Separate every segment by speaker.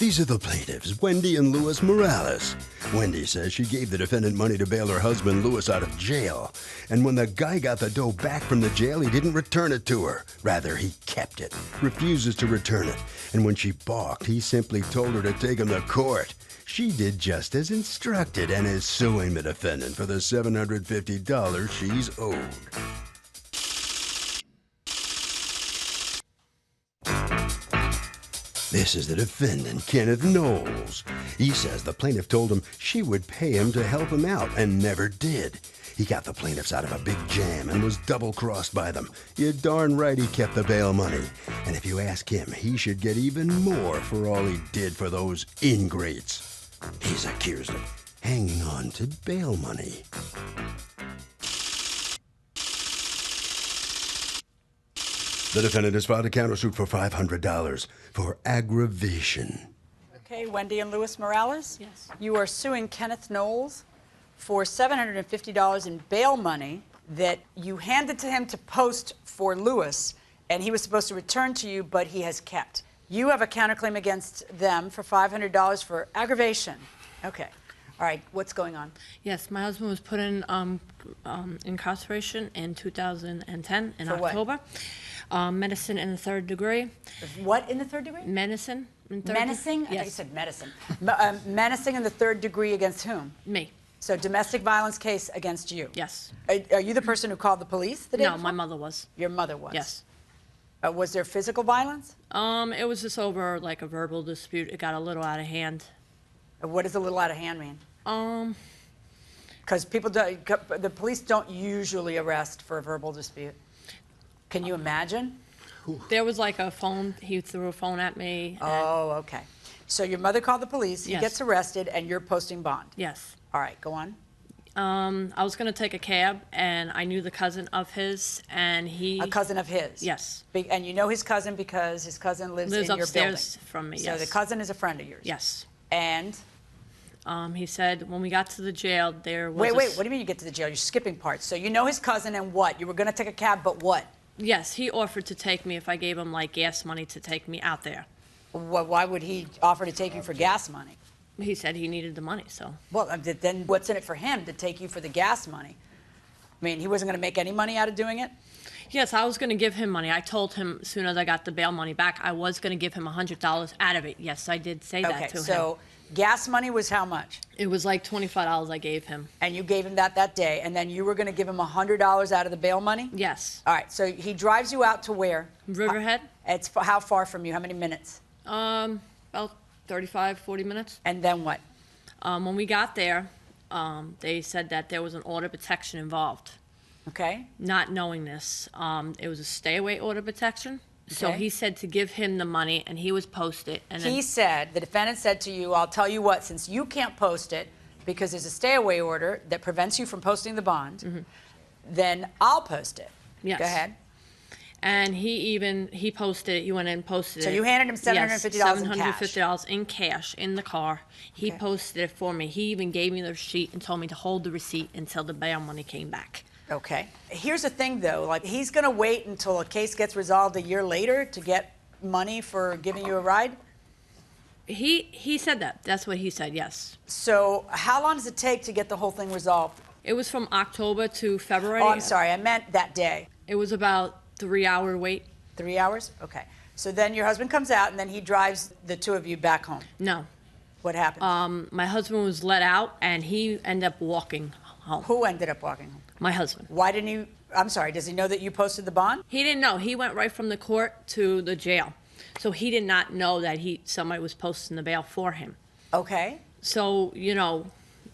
Speaker 1: These are the plaintiffs, Wendy and Louis Morales. Wendy says she gave the defendant money to bail her husband, Louis, out of jail. And when the guy got the dough back from the jail, he didn't return it to her. Rather, he kept it, refuses to return it. And when she balked, he simply told her to take him to court. She did just as instructed and is suing the defendant for the $750 she's owed. This is the defendant, Kenneth Knowles. He says the plaintiff told him she would pay him to help him out and never did. He got the plaintiffs out of a big jam and was double-crossed by them. You're darn right he kept the bail money. And if you ask him, he should get even more for all he did for those ingrates. He's accused of hanging on to bail money. The defendant has filed a countersuit for $500 for aggravation.
Speaker 2: Okay, Wendy and Louis Morales?
Speaker 3: Yes.
Speaker 2: You are suing Kenneth Knowles for $750 in bail money that you handed to him to post for Louis, and he was supposed to return to you, but he has kept. You have a counterclaim against them for $500 for aggravation. Okay. All right, what's going on?
Speaker 3: Yes, my husband was put in incarceration in 2010 in
Speaker 2: For what?
Speaker 3: October. Medicine in the third degree.
Speaker 2: What in the third degree?
Speaker 3: Menacing in third
Speaker 2: Menacing?
Speaker 3: degree.
Speaker 2: I thought you
Speaker 3: Yes.
Speaker 2: said medicine. Menacing in the third degree against whom?
Speaker 3: Me.
Speaker 2: So domestic violence case against you?
Speaker 3: Yes.
Speaker 2: Are you the person who called the police the day
Speaker 3: No,
Speaker 2: before?
Speaker 3: my mother was.
Speaker 2: Your mother was?
Speaker 3: Yes.
Speaker 2: Was there physical violence?
Speaker 3: It was just over like a verbal dispute. It got a little out of hand.
Speaker 2: What does a little out of hand mean? Because the police don't usually arrest for a verbal dispute. Can you imagine?
Speaker 3: There was like a phone. He threw a phone at me.
Speaker 2: Oh, okay. So your mother called the police. He
Speaker 3: Yes.
Speaker 2: gets arrested, and you're posting bond.
Speaker 3: Yes.
Speaker 2: All right, go on.
Speaker 3: I was going to take a cab, and I knew the cousin of his, and he...
Speaker 2: A cousin of his?
Speaker 3: Yes.
Speaker 2: And you know his cousin because his cousin lives in your building?
Speaker 3: upstairs from me,
Speaker 2: So
Speaker 3: yes.
Speaker 2: the cousin is a friend of yours?
Speaker 3: Yes.
Speaker 2: And?
Speaker 3: He said when we got to the jail, there was...
Speaker 2: Wait, what do you mean you get to the jail? You're skipping parts. So you know his cousin and what? You were going to take a cab, but what?
Speaker 3: Yes, he offered to take me if I gave him, like, gas money to take me out there.
Speaker 2: Why would he offer to take you for gas money?
Speaker 3: He said he needed the money, so...
Speaker 2: Well, then what's in it for him to take you for the gas money? I mean, he wasn't going to make any money out of doing it?
Speaker 3: Yes, I was going to give him money. I told him as soon as I got the bail money back, I was going to give him $100 out of it. Yes, I did say that to him.
Speaker 2: So gas money was how much?
Speaker 3: It was like $25 I gave him.
Speaker 2: And you gave him that day, and then you were going to give him $100 out of the bail money?
Speaker 3: Yes.
Speaker 2: All right, so he drives you out to where?
Speaker 3: Riverhead.
Speaker 2: It's how far from you? How many minutes?
Speaker 3: About 35, 40 minutes.
Speaker 2: And then what?
Speaker 3: When we got there, they said that there was an order of protection involved.
Speaker 2: Okay.
Speaker 3: Not knowing this, it was a stay-away order of protection. So
Speaker 2: Okay.
Speaker 3: he said to give him the money, and he was post it. And
Speaker 2: He said, the defendant said to you, I'll tell you what, since you can't post it because there's a stay-away order that prevents you from posting the bond, then I'll post it.
Speaker 3: Yes.
Speaker 2: Go ahead.
Speaker 3: And he posted it. He went in and posted it.
Speaker 2: So you handed him $750 in cash?
Speaker 3: $750 in cash in the car. He
Speaker 2: Okay.
Speaker 3: posted it for me. He even gave me the receipt and told me to hold the receipt until the bail money came back.
Speaker 2: Okay. Here's the thing, though. Like, he's going to wait until a case gets resolved a year later to get money for giving you a ride?
Speaker 3: He said that. That's what he said, yes.
Speaker 2: So how long does it take to get the whole thing resolved?
Speaker 3: It was from October to February.
Speaker 2: Oh, I'm sorry. I meant that day.
Speaker 3: It was about 3-hour wait.
Speaker 2: 3 hours? Okay. So then your husband comes out, and then he drives the two of you back home.
Speaker 3: No.
Speaker 2: What happened?
Speaker 3: My husband was let out, and he ended up walking home.
Speaker 2: Who ended up walking home?
Speaker 3: My husband.
Speaker 2: Why didn't you? I'm sorry. Does he know that you posted the bond?
Speaker 3: He didn't know. He went right from the court to the jail. So he did not know that somebody was posting the bail for him.
Speaker 2: Okay.
Speaker 3: So, you know,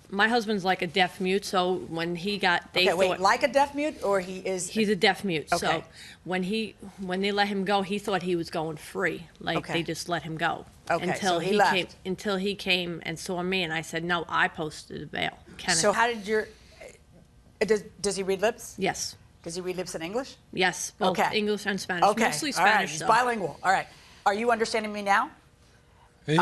Speaker 3: my husband's like a deaf mute, so when he got...
Speaker 2: Okay, wait, like a deaf mute, or he is...
Speaker 3: He's a deaf mute.
Speaker 2: Okay.
Speaker 3: So when they let him go, he thought he was going free. Like,
Speaker 2: Okay.
Speaker 3: they just let him go.
Speaker 2: Okay,
Speaker 3: until
Speaker 2: so he left.
Speaker 3: Until he came and saw me, and I said, no, I posted the bail. Kenneth.
Speaker 2: So how did your... Does he read lips?
Speaker 3: Yes.
Speaker 2: Does he read lips in English?
Speaker 3: Yes, both
Speaker 2: Okay.
Speaker 3: English and Spanish.
Speaker 2: Okay.
Speaker 3: Mostly
Speaker 2: All right.
Speaker 3: Spanish,
Speaker 2: He's
Speaker 3: though.
Speaker 2: bilingual. All right. Are you understanding me now?
Speaker 4: Hey.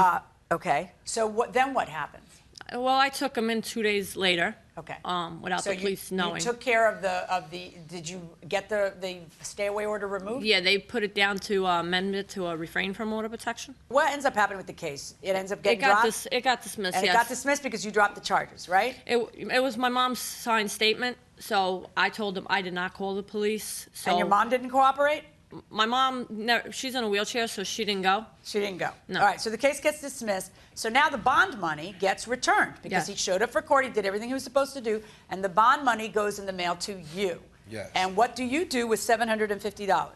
Speaker 2: Okay. So then what happens?
Speaker 3: Well, I took him in 2 days later.
Speaker 2: Okay.
Speaker 3: Without the police knowing.
Speaker 2: You took care of the, did you get the stay away order removed?
Speaker 3: Yeah, they put it down to amend it to a refrain from order protection.
Speaker 2: What ends up happening with the case? It ends up getting dropped?
Speaker 3: It got dismissed,
Speaker 2: and
Speaker 3: yes.
Speaker 2: It got dismissed because you dropped the charges, right?
Speaker 3: It was my mom's signed statement, so I told them I did not call the police. So
Speaker 2: and your mom didn't cooperate?
Speaker 3: My mom, she's in a wheelchair, so she didn't go.
Speaker 2: She didn't go.
Speaker 3: No.
Speaker 2: All right, so the case gets dismissed. So now the bond money gets returned because
Speaker 3: Yes.
Speaker 2: he showed up for court, he did everything he was supposed to do, and the bond money goes in the mail to you.
Speaker 4: Yes.
Speaker 2: And what do you do with $750?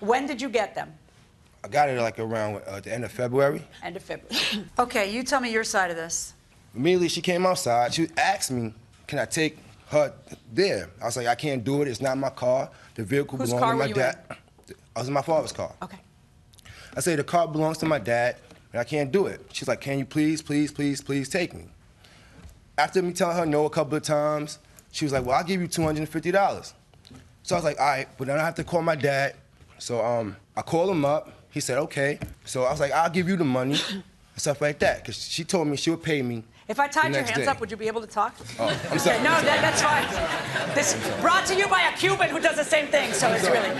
Speaker 2: When did you get them?
Speaker 4: I got it like around the end of February.
Speaker 2: End of February. Okay, you tell me your side of this.
Speaker 4: Immediately she came outside, she asked me, can I take her there? I was like, I can't do it, it's not my car. The vehicle
Speaker 2: Whose
Speaker 4: belongs
Speaker 2: car
Speaker 4: to
Speaker 2: were
Speaker 4: my
Speaker 2: you
Speaker 4: dad. I was in my father's car.
Speaker 2: Okay.
Speaker 4: I say, the car belongs to my dad, and I can't do it. She's like, can you please take me? After me telling her no a couple of times, she was like, well, I'll give you $250. So I was like, all right, but then I have to call my dad. So I called him up. He said, okay. So I was like, I'll give you the money and stuff like that, because she told me she would pay me.
Speaker 2: If I tied your
Speaker 4: next
Speaker 2: hands
Speaker 4: day.
Speaker 2: up, would you be able to talk?
Speaker 4: Oh, I'm sorry.
Speaker 2: No, that's fine. This brought to you by a Cuban who does the same thing, so it's really...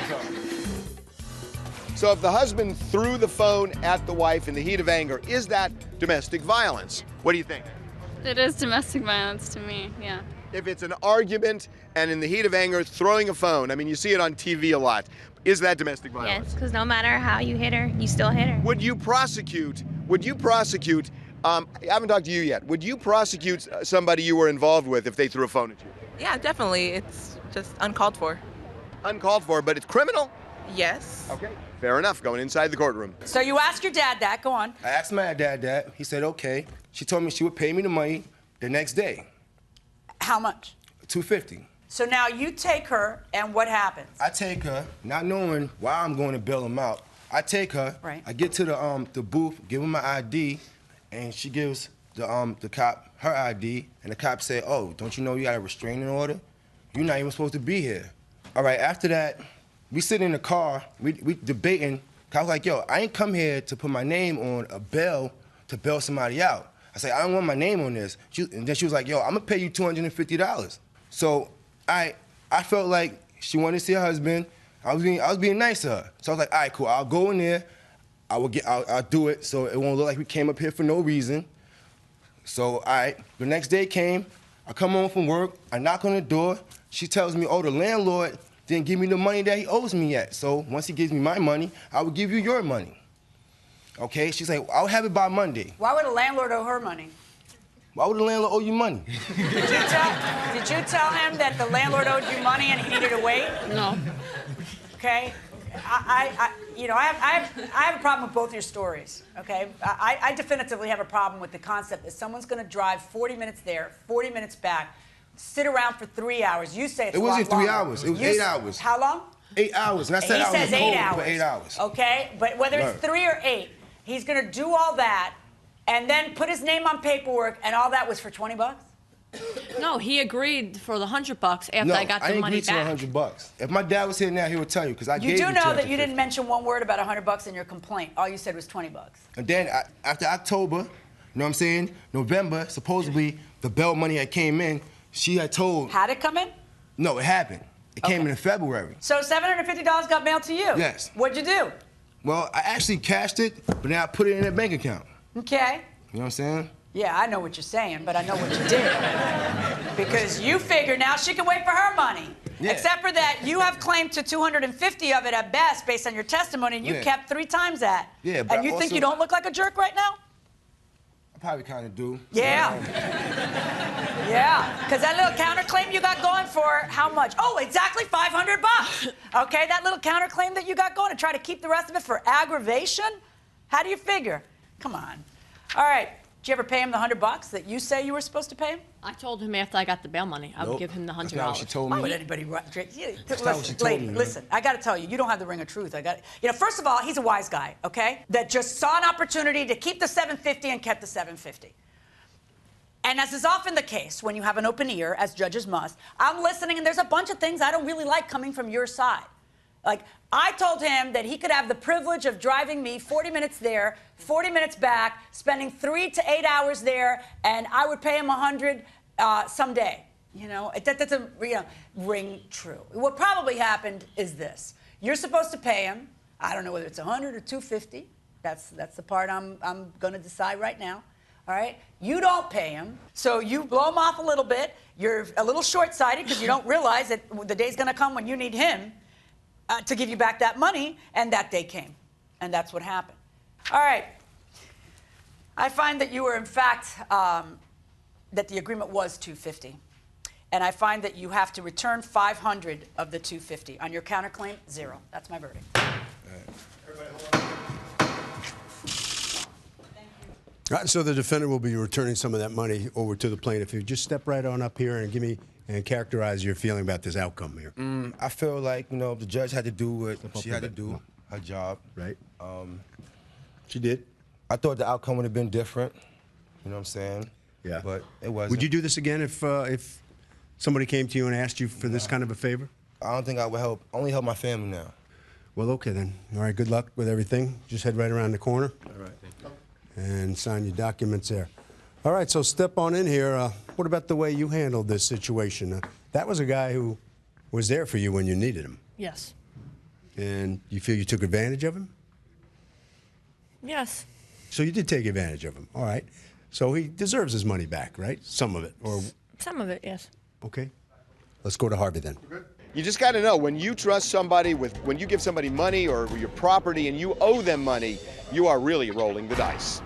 Speaker 5: So if the husband threw the phone at the wife in the heat of anger, is that domestic violence? What do you think?
Speaker 6: It is domestic violence to me, yeah.
Speaker 5: If it's an argument and in the heat of anger throwing a phone, I mean, you see it on TV a lot, is that domestic violence?
Speaker 7: Yes, because no matter how you hit her, you still hit her.
Speaker 5: Would you prosecute, I haven't talked to you yet, would you prosecute somebody you were involved with if they threw a phone at you?
Speaker 8: Yeah, definitely. It's just uncalled for.
Speaker 5: Uncalled for, but it's criminal?
Speaker 8: Yes.
Speaker 5: Okay. Fair enough, going inside the courtroom.
Speaker 2: So you asked your dad that, go on.
Speaker 4: I asked my dad that. He said, okay. She told me she would pay me the money the next day.
Speaker 2: How much?
Speaker 4: $250.
Speaker 2: So now you take her, and what happens?
Speaker 4: I take her, not knowing why I'm going to bail him out. I take her,
Speaker 2: Right.
Speaker 4: I get to the booth, give him my ID, and she gives the cop her ID, and the cop said, oh, don't you know you got a restraining order? You're not even supposed to be here. All right, after that, we sit in the car, we debating. I was like, yo, I ain't come here to put my name on a bail to bail somebody out. I said, I don't want my name on this. And then she was like, yo, I'm gonna pay you $250. So I felt like she wanted to see her husband. I was being nice to her. So I was like, all right, cool, I'll go in there, I'll do it so it won't look like we came up here for no reason. So, all right, the next day came, I come home from work, I knock on the door, she tells me, oh, the landlord didn't give me the money that he owes me yet. So once he gives me my money, I will give you your money. Okay, she's like, I'll have it by Monday.
Speaker 2: Why would a landlord owe her money?
Speaker 4: Why would the landlord owe you money?
Speaker 2: Did you tell him that the landlord owed you money and he needed to wait?
Speaker 3: No.
Speaker 2: Okay, I have a problem with both your stories. Okay, I definitively have a problem with the concept that someone's going to drive 40 minutes there, 40 minutes back, sit around for 3 hours. You say it's
Speaker 4: It wasn't 3
Speaker 2: longer.
Speaker 4: hours. It was 8 hours.
Speaker 2: How long?
Speaker 4: 8 hours. And I said
Speaker 2: He
Speaker 4: I
Speaker 2: says
Speaker 4: was
Speaker 2: 8
Speaker 4: cold
Speaker 2: hours.
Speaker 4: for 8 hours.
Speaker 2: Okay, but whether it's 3 or 8, he's going to do all that and then put his name on paperwork, and all that was for 20 bucks?
Speaker 3: No, he agreed for the $100 after
Speaker 4: No,
Speaker 3: I got the
Speaker 4: didn't
Speaker 3: money
Speaker 4: agree
Speaker 3: back.
Speaker 4: to the $100. If my dad was here now, he would tell you, because I
Speaker 2: You
Speaker 4: gave
Speaker 2: do
Speaker 4: you
Speaker 2: know that you
Speaker 4: $250.
Speaker 2: didn't mention one word about $100 in your complaint. All you said was 20 bucks.
Speaker 4: And then after October, you know what I'm saying, November, supposedly the bail money that came in, she had told...
Speaker 2: Had it come in?
Speaker 4: No, it happened. It came in February.
Speaker 2: So $750 got mailed to you?
Speaker 4: Yes.
Speaker 2: What'd you do?
Speaker 4: Well, I actually cashed it, but then I put it in a bank account.
Speaker 2: Okay.
Speaker 4: You know what I'm saying?
Speaker 2: Yeah, I know what you're saying, but I know what you did. Because you figure now she can wait for her money.
Speaker 4: Yeah.
Speaker 2: Except for that, you have claimed to 250 of it at best based on your testimony, and you kept 3 times that.
Speaker 4: Yeah, but
Speaker 2: and you think
Speaker 4: also-
Speaker 2: you don't look like a jerk right now?
Speaker 4: I probably kind of do.
Speaker 2: Yeah. Yeah, because that little counterclaim you got going for how much? Oh, exactly $500. Okay, that little counterclaim that you got going to try to keep the rest of it for aggravation? How do you figure? Come on. All right. Did you ever pay him the $100 that you say you were supposed to pay him?
Speaker 3: I told him after I got the bail money, I would
Speaker 4: Nope.
Speaker 3: give him the $100.
Speaker 4: That's not what she told
Speaker 2: Why
Speaker 4: me.
Speaker 2: would anybody
Speaker 4: That's not what she told
Speaker 2: lady,
Speaker 4: me, man.
Speaker 2: listen, I got to tell you, you don't have the ring of truth. First of all, he's a wise guy, okay? That just saw an opportunity to keep the $750 and kept the $750. And as is often the case when you have an open ear, as judges must, I'm listening and there's a bunch of things I don't really like coming from your side. Like, I told him that he could have the privilege of driving me 40 minutes there, 40 minutes back, spending 3 to 8 hours there, and I would pay him $100 someday. That doesn't ring true. What probably happened is this. You're supposed to pay him, I don't know whether it's 100 or 250. That's the part I'm going to decide right now. All right? You don't pay him, so you blow him off a little bit. You're a little short-sighted because you don't realize that the day's going to come when you need him to give you back that money, and that day came. And that's what happened. All right. I find that you were, in fact, that the agreement was $250. And I find that you have to return $500 of the $250. On your counterclaim, 0. That's my verdict.
Speaker 1: All right, so the defendant will be returning some of that money over to the plaintiff. You just step right on up here and give me and characterize your feeling about this outcome here.
Speaker 4: I feel like, the judge had to do what she had to do, her job.
Speaker 1: Right. She did.
Speaker 4: I thought the outcome would have been different. You know what I'm saying?
Speaker 1: Yeah.
Speaker 4: But it wasn't.
Speaker 1: Would you do this again if somebody came to you and asked you for this kind of a favor?
Speaker 4: I don't think I would only help my family now.
Speaker 1: Well, okay then. All right, good luck with everything. Just head right around the corner.
Speaker 4: All right, thank you.
Speaker 1: And sign your documents there. All right, so step on in here. What about the way you handled this situation? That was a guy who was there for you when you needed him.
Speaker 3: Yes.
Speaker 1: And you feel you took advantage of him?
Speaker 3: Yes.
Speaker 1: So you did take advantage of him. All right. So he deserves his money back, right? Some of it. Or
Speaker 3: Some of it, yes.
Speaker 1: okay. Let's go to Harvey then.
Speaker 5: You just got to know, when you trust somebody when you give somebody money or your property and you owe them money, you are really rolling the dice.